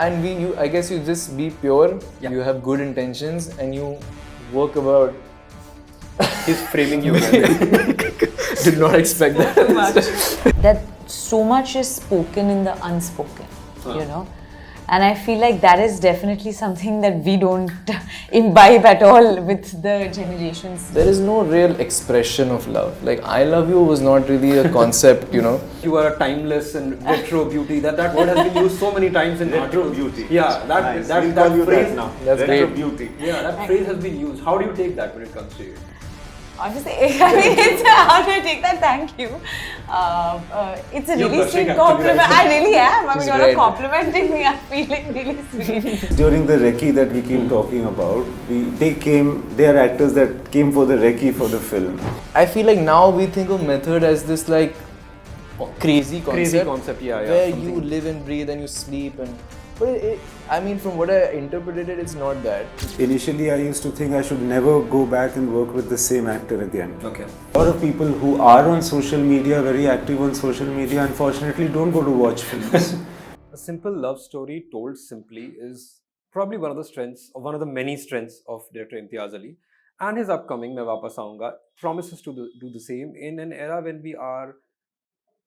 And I guess you just be pure. Yeah. You have good intentions, and you work about. He's framing you well. Did not expect that. That so much is spoken in the unspoken, you know. And I feel like that is definitely something that we don't imbibe at all with the generations. There is no real expression of love. Like, I love you was not really a concept, you know. You are a timeless and retro beauty. That word has been used so many times in Retro articles. beauty. Yeah, Nice. that We'll call you phrase that now. That's Retro great. beauty. Yeah, that phrase has been used. How do you take that when it comes to you? Obviously, I mean, it's how do I take that? Thank you. It's a You're really blushing sweet actually compliment. right now. I really am. I mean, She's you're great. complimenting me. I'm feeling really sweet. During the recce that we keep talking about, they are actors that came for the recce for the film. I feel like now we think of method as this like crazy concept. Crazy concept, yeah. Where something. you live and breathe and you sleep but I mean, from what I interpreted it's not that. Initially, I used to think I should never go back and work with the same actor again. Okay. A lot of people who are on social media, very active on social media, unfortunately don't go to watch films. A simple love story told simply is probably one of the strengths, or one of the many strengths of director Imtiaz Ali. And his upcoming Vaapas Aaunga promises to do the same in an era when we are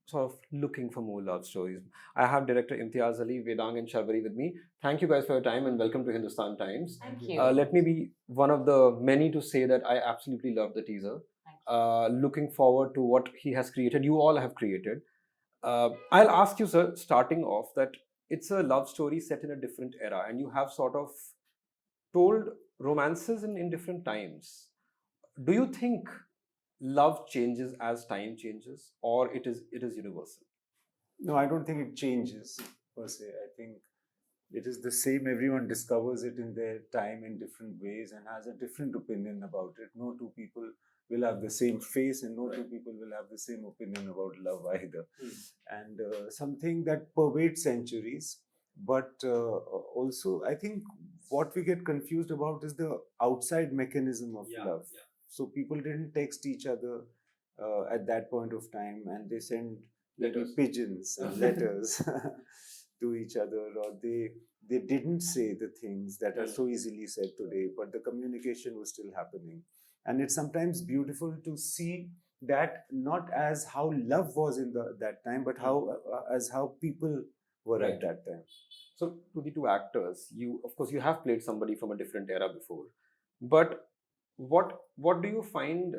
sort of looking for more love stories. I have director Imtiaz Ali, Vedang and Sharvari with me. Thank you guys for your time and welcome to Hindustan Times. Thank you. Let me be one of the many to say that I absolutely love the teaser. Looking forward to what he has created, you all have created. I'll ask you, sir, starting off, that it's a love story set in a different era and you have sort of told romances in different times. Do you think love changes as time changes, or it is universal? No, I don't think it changes per se. I think it is the same. Everyone discovers it in their time in different ways and has a different opinion about it. No two people will have the same face, and no two people will have the same opinion about love either. And something that pervades centuries. But also, I think what we get confused about is the outside mechanism of love. Yeah. So people didn't text each other at that point of time, and they sent maybe Letters. pigeons and letters to each other, or they didn't say the things that are so easily said today, but the communication was still happening. And it's sometimes beautiful to see that not as how love was in that time, but how as how people were Right. at that time. So, to the two actors, of course you have played somebody from a different era before, but what do you find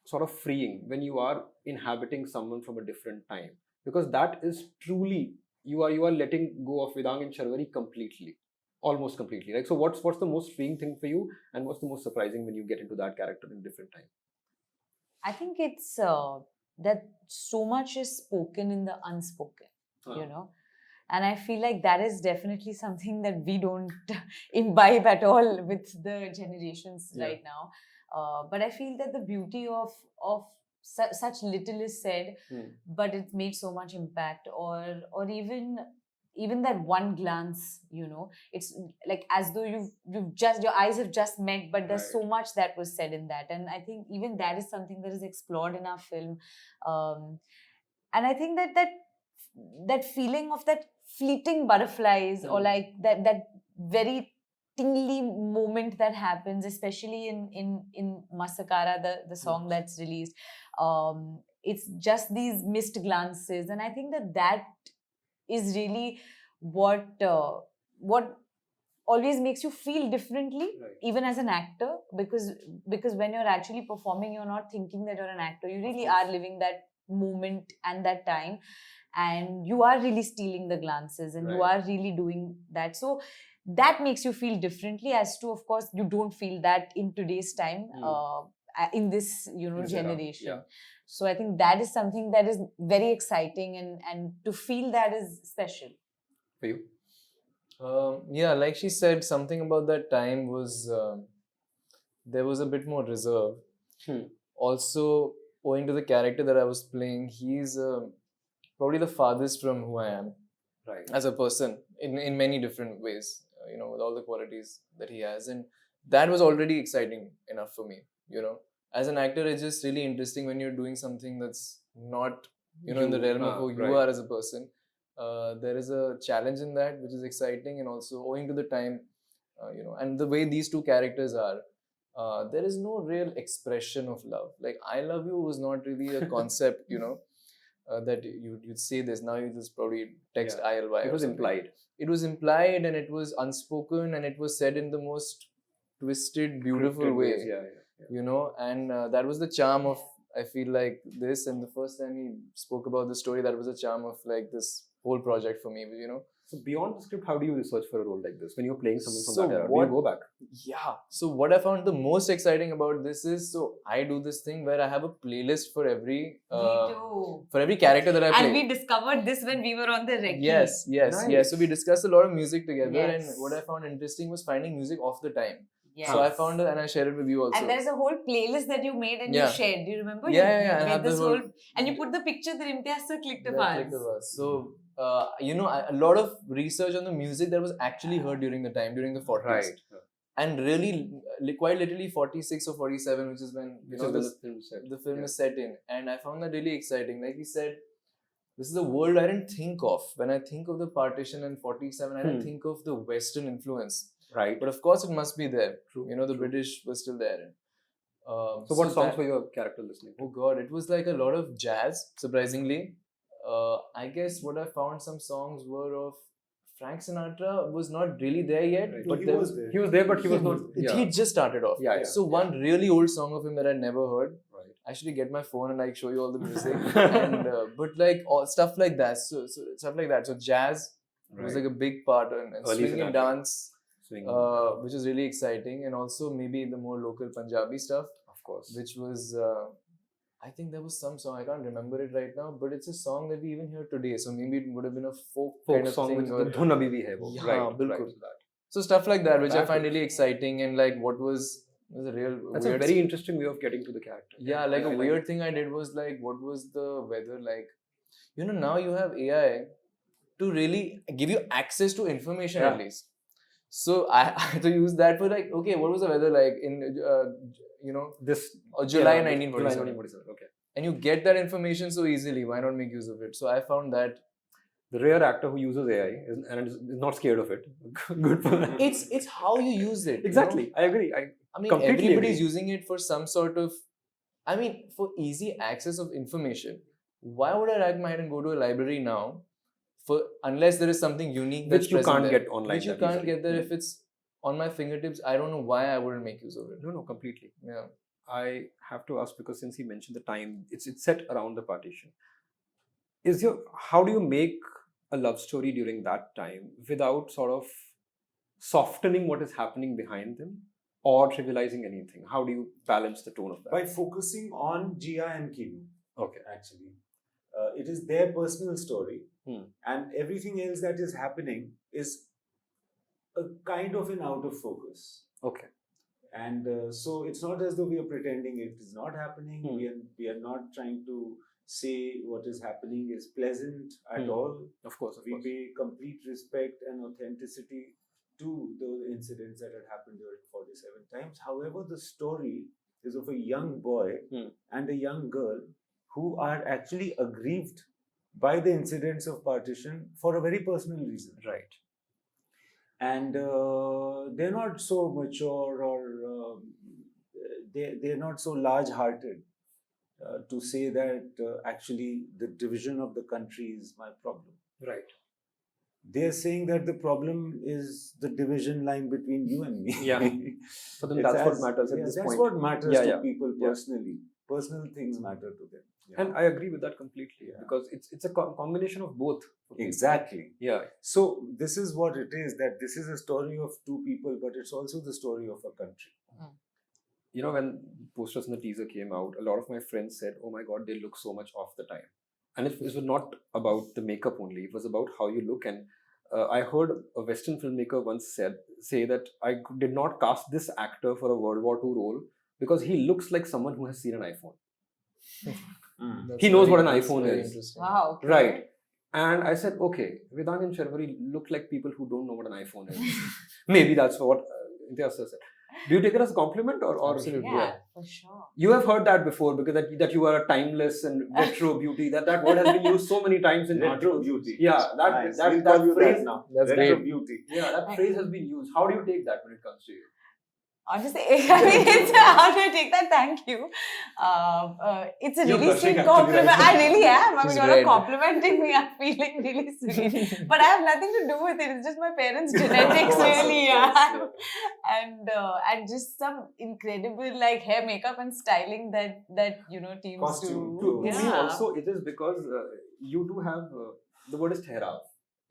sort of freeing when you are inhabiting someone from a different time? Because that is truly, you are letting go of Vedang and Sharvari completely, almost completely. Like, so what's the most freeing thing for you, and what's the most surprising when you get into that character in different time? I think it's that so much is spoken in the unspoken, you know. And I feel like that is definitely something that we don't imbibe at all with the generations right now. But I feel that the beauty of such little is said, but it's made so much impact, or even that one glance, you know, it's like as though you've just, your eyes have just met, but there's so much that was said in that. And I think even that is something that is explored in our film. And I think that feeling of that fleeting butterflies, or like that very tingly moment that happens, especially in Masakara, the song that's released. It's just these missed glances, and I think that is really what always makes you feel differently, even as an actor, because when you're actually performing, you're not thinking that you're an actor. You really are living that moment and that time, and you are really stealing the glances, and you are really doing that. So that makes you feel differently, as to, of course, you don't feel that in today's time, in this, you know, generation. So I think that is something that is very exciting, and to feel that is special. For you? Yeah, like she said, something about that time was there was a bit more reserve. Also, owing to the character that I was playing, he's probably the farthest from who I am as a person in many different ways, you know, with all the qualities that he has. And that was already exciting enough for me, you know. As an actor, it's just really interesting when you're doing something that's not, you know, in the realm of who you are as a person. there is a challenge in that, which is exciting, and also owing to the time, and the way these two characters are, there is no real expression of love. Like "I love you" was not really a concept, that you'd say this. Now you just probably text ILY. It was implied. It was implied, and it was unspoken, and it was said in the most twisted, beautiful Scripted way. ways, yeah. And that was the charm of, I feel like, this. And the first time he spoke about the story, that was the charm of like this whole project for me. So beyond the script, how do you research for a role like this? When you're playing someone from So that era, do what- you go back? Yeah. So what I found the most exciting about this is, so I do this thing where I have a playlist for every Me too. for every character that I play. And we discovered this when we were on the recce. Yes. Nice. So we discussed a lot of music together, Yes. and what I found interesting was finding music off the time. Yes. So I found it, and I shared it with you also. And there's a whole playlist that you made and Yeah. you shared. Do you remember? Yeah, You I made have this the whole. and you put the picture that Imtiaz sir clicked of That clicked ours. of us. So a lot of research on the music that was actually heard during the time, during the 40s. Right. And really, quite literally 46 or 47, which is when Which is when the film set. the film Yeah. is set in. And I found that really exciting. Like he said, this is a world I didn't think of. When I think of the partition in 47, I didn't think of the Western influence. Right. But of course, it must be there. True. The British was still there. So what songs were your character listening to? Oh God, it was like a lot of jazz, surprisingly. I guess what I found, some songs were of Frank Sinatra was not really there yet. Right. No, But he there was there. He was there, but he was not. He just started off. Yeah. So one really old song of him that I never heard. Right. I should get my phone and like show you all the music. And but like all stuff like that. So stuff like that. So jazz was like a big part, and Early swing and Sinatra. dance, Swing. which is really exciting, and also maybe the more local Punjabi stuff, Of course. which was I think there was some song, I can't remember it right now, but it's a song that we even hear today. So maybe it would have been a folk kind of song thing. with or- the dhun abhi bhi hai wo. Yeah, Right. bilkul. Right. That. So stuff like that, which I That find is- really exciting, and like what was a real That's weird a very interesting way of getting to the character. yeah, like I a like weird it. thing I did was like, what was the weather like? Now you have AI to really give you access to information at Yeah. least. So I had to use that for like, okay, what was the weather like in This July yeah, 1947? July 1947. Okay. And you get that information so easily. Why not make use of it? So I found that The rare actor who uses AI and is not scared of it. Good for that. it's how you use it. Exactly. I agree. I I mean, completely everybody's agree. using it for some sort of, for easy access of information. Why would I drag my head and go to a library now, unless there is something unique that's Which you present can't there, get online which you that can't easily. get there if it's on my fingertips. I don't know why I wouldn't make use of it. No, completely. Yeah. I have to ask because since he mentioned the time, it's set around the partition. How do you make a love story during that time without sort of softening what is happening behind them or trivializing anything? How do you balance the tone of that? By focusing on Jia and Kinu, Okay. actually. It is their personal story, Hmm. and everything else that is happening is a kind of an out of focus. Okay. And so it's not as though we are pretending it is not happening. Hmm. We are not trying to say what is happening is pleasant at Hmm. all. Of course. We pay complete respect and authenticity to those incidents that had happened during 47 times. However, the story is of a young boy Hmm. and a young girl who are actually aggrieved by the incidents of partition for a very personal reason. Right. And they're not so mature or they're not so large-hearted to say that actually the division of the country is my problem. Right. They're saying that the problem is the division line between you and me. Yeah. For them, that's what matters at this that's point. what matters Yeah, to yeah. people Yeah. personally. Personal things matter to them. Yeah. And I agree with that completely because it's a combination of both. for people. Exactly. Yeah. So this is what it is, that this is a story of two people, but it's also the story of a country. When posters and the teaser came out, a lot of my friends said, "Oh my God, they look so much off the time." And it was not about the makeup only; it was about how you look. And I heard a Western filmmaker once say that I did not cast this actor for a World War II role because he looks like someone who has seen an iPhone. That's He knows very- what an that's iPhone very is. interesting. Wow. Okay. Right. And I said, okay, Vedang and Sharvari look like people who don't know what an iPhone is. Maybe that's what Imtiaz sir said. Do you take it as a compliment or Absolutely. Yeah, for sure. You have heard that before because that you are a timeless and retro beauty. That word has been used so many times in Retro articles. beauty. Yeah, Nice. that We'll call you phrase that now. That's Retro great. beauty. Yeah, that phrase has been used. How do you take that when it comes to you? Honestly, I mean, it's how do I take that? Thank you. It's a You're really blushing sweet actually compliment. right now. I really am. I She's mean, you're red. complimenting me. I'm feeling really sweet. But I have nothing to do with it. It's just my parents' genetics, really. Yeah. And just some incredible like hair, makeup, and styling that teams Costume, do. too. To me Yeah. also, it is because you do have the word is thera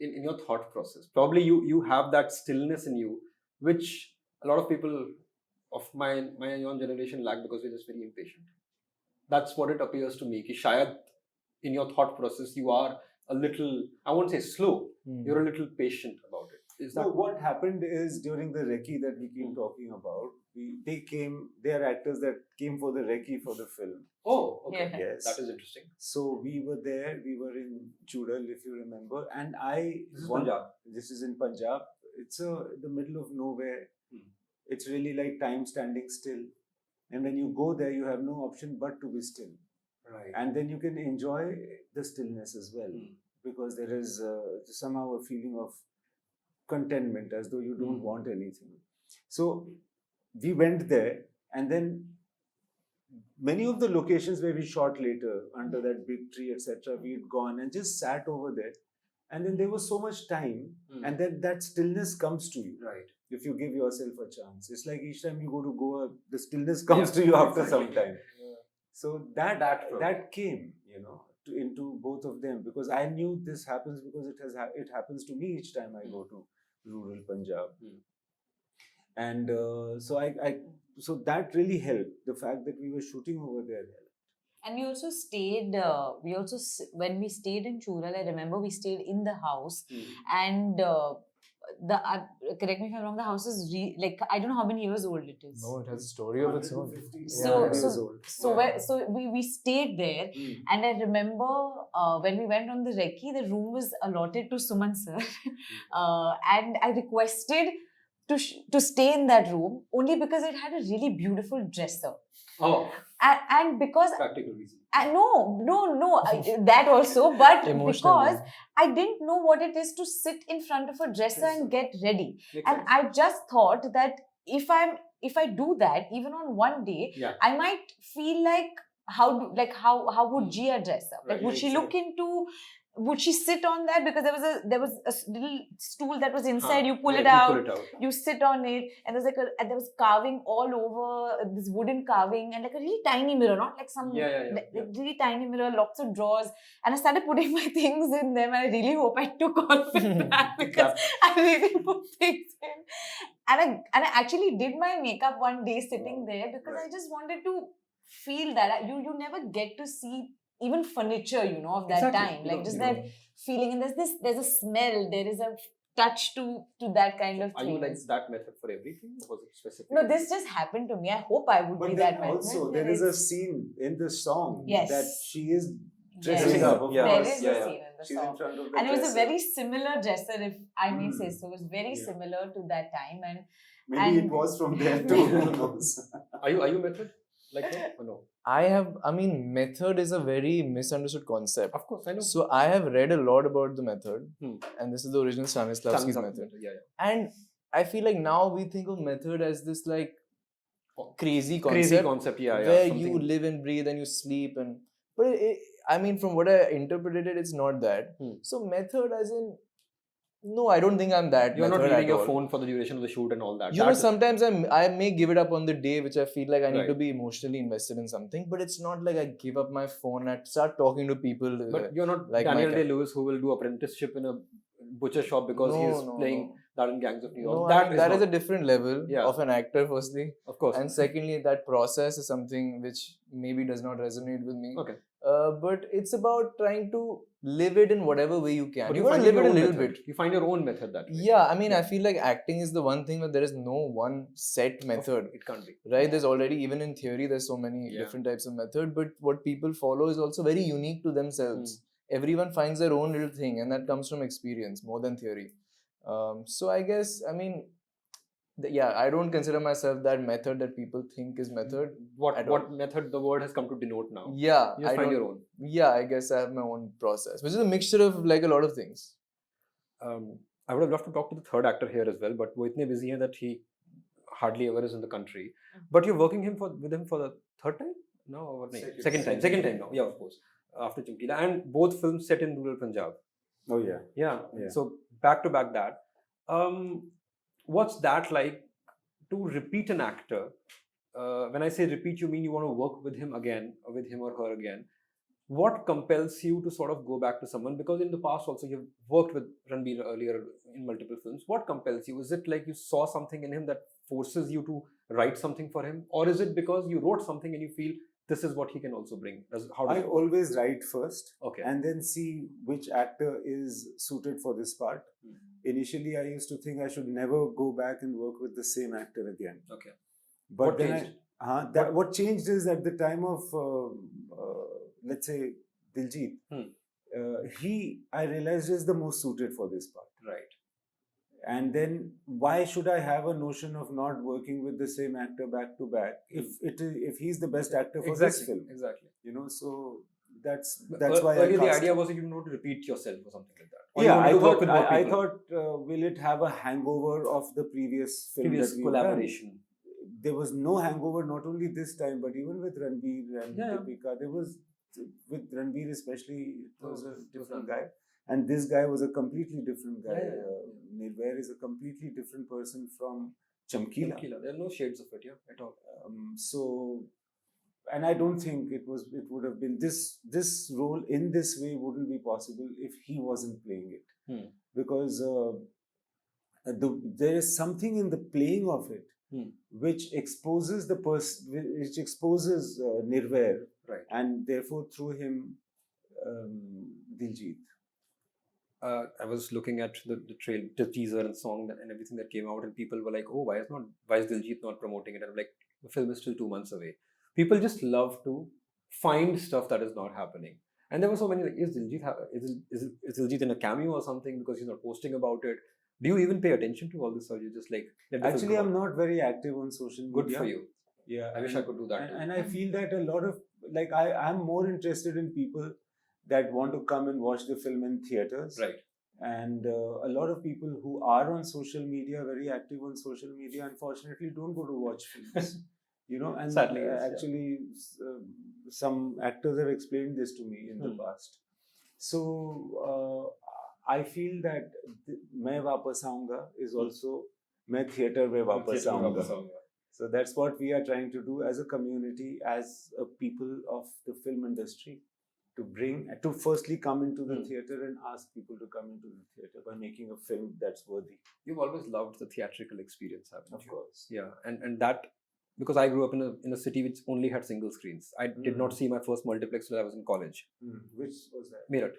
in your thought process. Probably you have that stillness in you, which a lot of people of my young generation lack because we're just very impatient. That's what it appears to me. Ki shayad in your thought process you are a little, I won't say slow, you're a little patient about it. Is that So what happened is during the recce that we keep talking about, they are actors that came for the recce for the film. Oh, okay. Yeah. Yes. That is interesting. So we were there, we were in Chudal, if you remember, and This is Punjab. This is in Punjab. It's the middle of nowhere. It's really like time standing still. And when you go there, you have no option but to be still. Right. And then you can enjoy the stillness as well, because there is somehow a feeling of contentment, as though you don't want anything. So we went there, and then many of the locations where we shot later, under that big tree, etc., we had gone and just sat over there. And then there was so much time, and then that stillness comes to you. Right. If you give yourself a chance. It's like each time you go to Goa, the stillness comes to you after some time. So that came, into both of them, because I knew this happens because it happens to me each time I go to rural Punjab. And so that really helped. The fact that we were shooting over there helped. And we also stayed. When we stayed in Chural, I remember we stayed in the house, and correct me if I'm wrong. The house is like I don't know how many years old it is. No, it has a story of its own. 150 So years old. so we stayed there, and I remember when we went on the recce, the room was allotted to Suman sir, and I requested to stay in that room only because it had a really beautiful dresser. Oh, And because practical reason. no, that also, but Emotional, because I didn't know what it is to sit in front of a dresser and get ready. And I just thought that if I do that, even on one day, I might feel like how would Gia dress up? Like, would she look into? Would she sit on that? Because there was a little stool that was inside. You pull it out. You sit on it, and there was carving all over, this wooden carving, and like a really tiny mirror, not like some really tiny mirror, lots of drawers. And I started putting my things in them, and I really hope I took all of it back because I really put things in. And I actually did my makeup one day sitting there because I just wanted to feel that you never get to see even furniture, of that time, like just that feeling. And there's a smell, there is a touch to that kind of thing. Are you like that method for everything? Or was it specific? No, this just happened to me. I hope I would But be then that method. also, there is a scene in the song that she is dressing up. Of There course. is a scene in the She's song. in front of the And it was a dresser. very similar dresser, if I may say so. It was very similar to that time. And maybe it was from there too. Who knows? Are you method like that or no? Method is a very misunderstood concept. Of course, I know. So I have read a lot about the method, and this is the original Stanislavski's method. And I feel like now we think of method as this like crazy concept, where you live and breathe and you sleep, but from what I interpreted it, it's not that. So method as in, no, I don't think I'm that. You're not method leaving at your all. phone for the duration of the shoot and all that. Sometimes I may give it up on the day which I feel like I need to be emotionally invested in something, but it's not like I give up my phone and start talking to people. But you're not like Daniel Day-Lewis who will do apprenticeship in a butcher shop because he is playing that in Gangs of New York. That is a different level of an actor, firstly. Of course. And secondly, that process is something which maybe does not resonate with me. Okay. But it's about trying to live it in whatever way you can. But you want to live it a little bit. You find your own method that way. Yeah, I feel like acting is the one thing where there is no one set method. It can't be. Right? There's already, even in theory, there's so many different types of method, but what people follow is also very unique to themselves. Everyone finds their own little thing, and that comes from experience more than theory. So I guess, Yeah, I don't consider myself that method that people think is method. What method the word has come to denote now? Yeah, You just find your own. Yeah, I guess I have my own process, which is a mixture of like a lot of things. I would have loved to talk to the third actor here as well, but we're itne busy hai that he hardly ever is in the country. But you're working with him for the third time? No, or second time now. Yeah, of course. After Chamkila, and both films set in rural Punjab. Oh yeah. Yeah. So back to back that. What's that like to repeat an actor? When I say repeat, you mean you want to work with him again, or with him or her again. What compels you to sort of go back to someone? Because in the past also you've worked with Ranbir earlier in multiple films. What compels you? Is it like you saw something in him that forces you to write something for him? Or is it because you wrote something and you feel this is what he can also bring? I always write first, okay, and then see which actor is suited for this part. Initially, I used to think I should never go back and work with the same actor again. Okay. But what then changed? What changed is at the time of, let's say, Diljit, I realized is the most suited for this part. Right. And then why should I have a notion of not working with the same actor back to back if he's the best actor for this film? Exactly. You know, so that's why earlier the idea was that you don't want to repeat yourself or something like that. Or yeah, I thought will it have a hangover of the previous film? Previous collaboration. Done? There was no hangover, not only this time, but even with Ranbir and Deepika. There was, with Ranbir especially, it was a different guy. And this guy was a completely different guy. Nirvair is a completely different person from Chamkila. There are no shades of it, at all. So, and I don't think it would have been this role in this way wouldn't be possible if he wasn't playing it, because there is something in the playing of it which exposes the person, which exposes Nirvair, right, and therefore through him, Diljit. I was looking at the teaser and song and everything that came out, and people were like, "Oh, why is Diljit not promoting it?" And I'm like, the film is still 2 months away. People just love to find stuff that is not happening, and there were so many like, is Diljit in a cameo or something because he's not posting about it? Do you even pay attention to all this, or you just like? Actually, I'm not very active on social media. Good for you. Yeah, I wish I could do that. And I feel that a lot of I'm more interested in people that want to come and watch the film in theaters. Right. And a lot of people who are on social media, very active on social media, unfortunately don't go to watch films. You know, and sadly, actually, some actors have explained this to me in the past. So I feel that Main Vaapas Aaunga is also Main Theatre Mein Vaapas Aaunga. So that's what we are trying to do as a community, as a people of the film industry, to firstly come into the theatre and ask people to come into the theatre by making a film that's worthy. You've always loved the theatrical experience, haven't you? Of course. Yeah, and that, because I grew up in a city which only had single screens. I did not see my first multiplex till I was in college. Which was that? Meerut.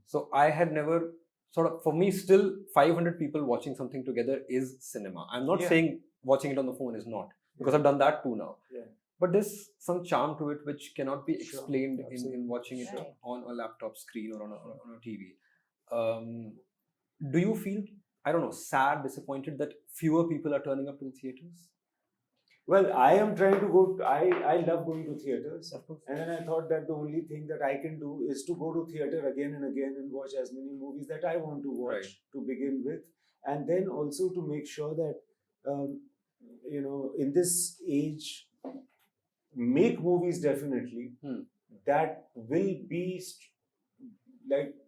So I had never for me, still 500 people watching something together is cinema. I'm not saying watching it on the phone is not, because I've done that too now. Yeah. But there's some charm to it which cannot be explained in watching it Right. on a laptop screen or on a TV. Do you feel, I don't know, sad, disappointed that fewer people are turning up to the theatres? Well, I am trying to go. I love going to theatres, Of course. and then I thought that the only thing that I can do is to go to theatre again and again and watch as many movies that I want to watch to begin with, and then also to make sure that in this age, make movies definitely that will be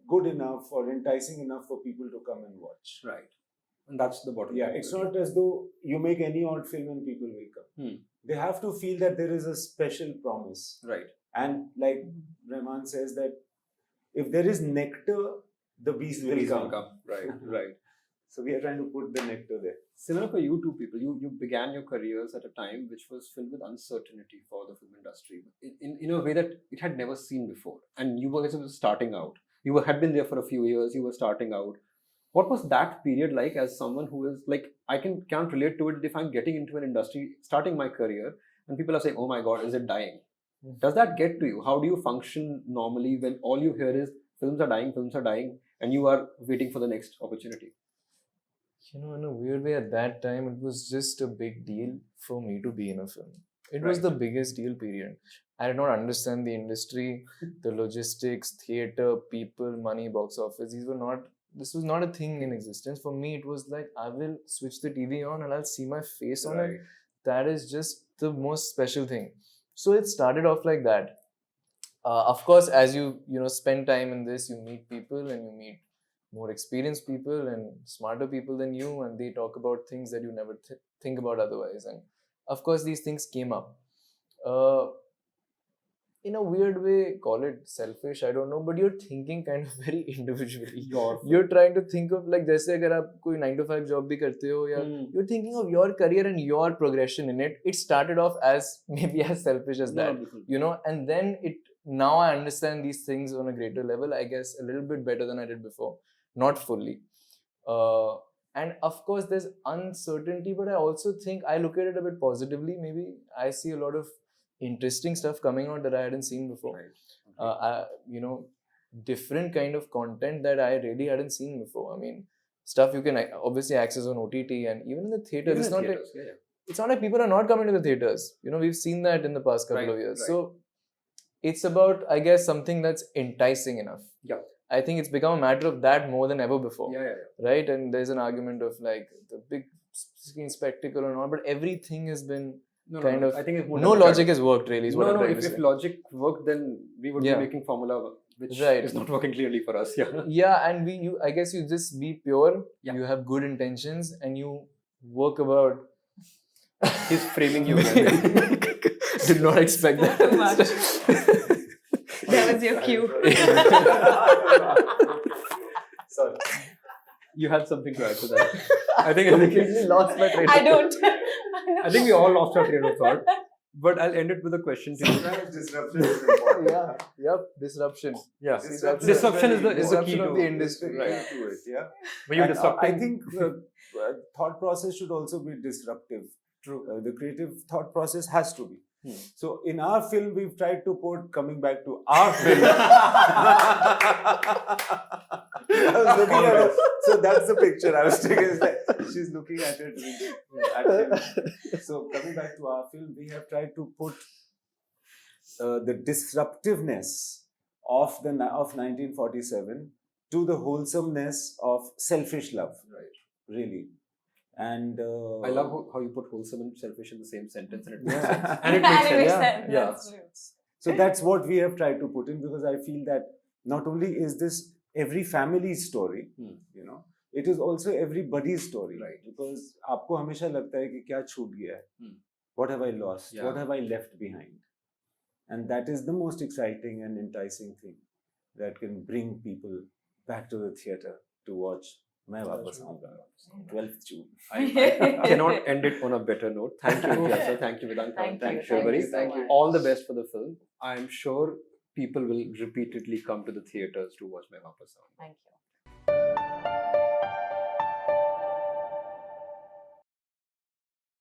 good enough or enticing enough for people to come and watch. Right. And that's the bottom line. Yeah, it's not as though you make any odd film and people will come. They have to feel that there is a special promise. Right. And like Rahman says that if there is nectar, the bees will come. Right, right. So we are trying to put the nectar there. Similar for you two people, you began your careers at a time which was filled with uncertainty for the film industry in a way that it had never seen before. And you guys were starting out. You had been there for a few years, you were starting out. What was that period like as someone who is like, I can't relate to it if I'm getting into an industry, starting my career, and people are saying, oh my God, is it dying? Does that get to you? How do you function normally when all you hear is films are dying, and you are waiting for the next opportunity? You know, in a weird way, at that time, it was just a big deal for me to be in a film. It was the biggest deal, period. I did not understand the industry, the logistics, theater, people, money, box office. This was not a thing in existence. For me, it was like, I will switch the TV on and I'll see my face on it. That is just the most special thing. So it started off like that. Of course, as you spend time in this, you meet people and you meet more experienced people and smarter people than you, and they talk about things that you never think about otherwise. And of course, these things came up. Uh, in a weird way, call it selfish, I don't know, but you're thinking kind of very individually. You're trying to think of like, जैसे अगर आप कोई 9 to 5 job भी करते हो, या you're thinking of your career and your progression in it. It started off as maybe as selfish as that, and then now I understand these things on a greater level, I guess a little bit better than I did before. Not fully. And of course, there's uncertainty, but I also think I look at it a bit positively. Maybe I see a lot of interesting stuff coming out that I hadn't seen before. Different kind of content that I really hadn't seen before. I mean, stuff you can obviously access on OTT and even in the theaters. It's not like people are not coming to the theaters. We've seen that in the past couple of years. So it's about, I guess, something that's enticing enough. Yeah. I think it's become a matter of that more than ever before. Right? And there's an argument of like the big screen spectacle and all, but everything has been I think it's no logic has worked really. If logic worked, then we would be making formula, which is not working clearly for us. And I guess you just be pure. You have good intentions and you work about. He's framing you. Did not expect that. Too much. That was your cue. Sorry. You had something to add to that. I think completely lost my train of thought. I don't. I think we all lost our train of thought. But I'll end it with a question to you. Disruption is important. Disruption. Yeah. Disruption is the key of the industry. Right. To it, When you disrupt, I think thought process should also be disruptive. True. The creative thought process has to be. So in our film, we've tried to put, coming back to our film. I was looking at her. So that's the picture I was taking. It's like she's looking at it. At him. So coming back to our film, we have tried to put the disruptiveness of 1947 to the wholesomeness of selfish love. Right. Really. And I love how you put wholesome and selfish in the same sentence, and it makes sense. sense. And it makes sense. Yeah. So that's what we have tried to put in, because I feel that not only is this every family's story, it is also everybody's story, right? Because आपको हमेशा लगता है कि क्या छूट गया है, what have I lost, what have I left behind, and that is the most exciting and enticing thing that can bring people back to the theatre to watch Vaapas Aaunga, 12th June. I cannot end it on a better note. Thank you, Imtiaz. Thank you, Vedang. Thank you, Sharvari. thank you. All the best for the film. I'm sure people will repeatedly come to the theatres to watch Vaapas Aaunga. Thank you.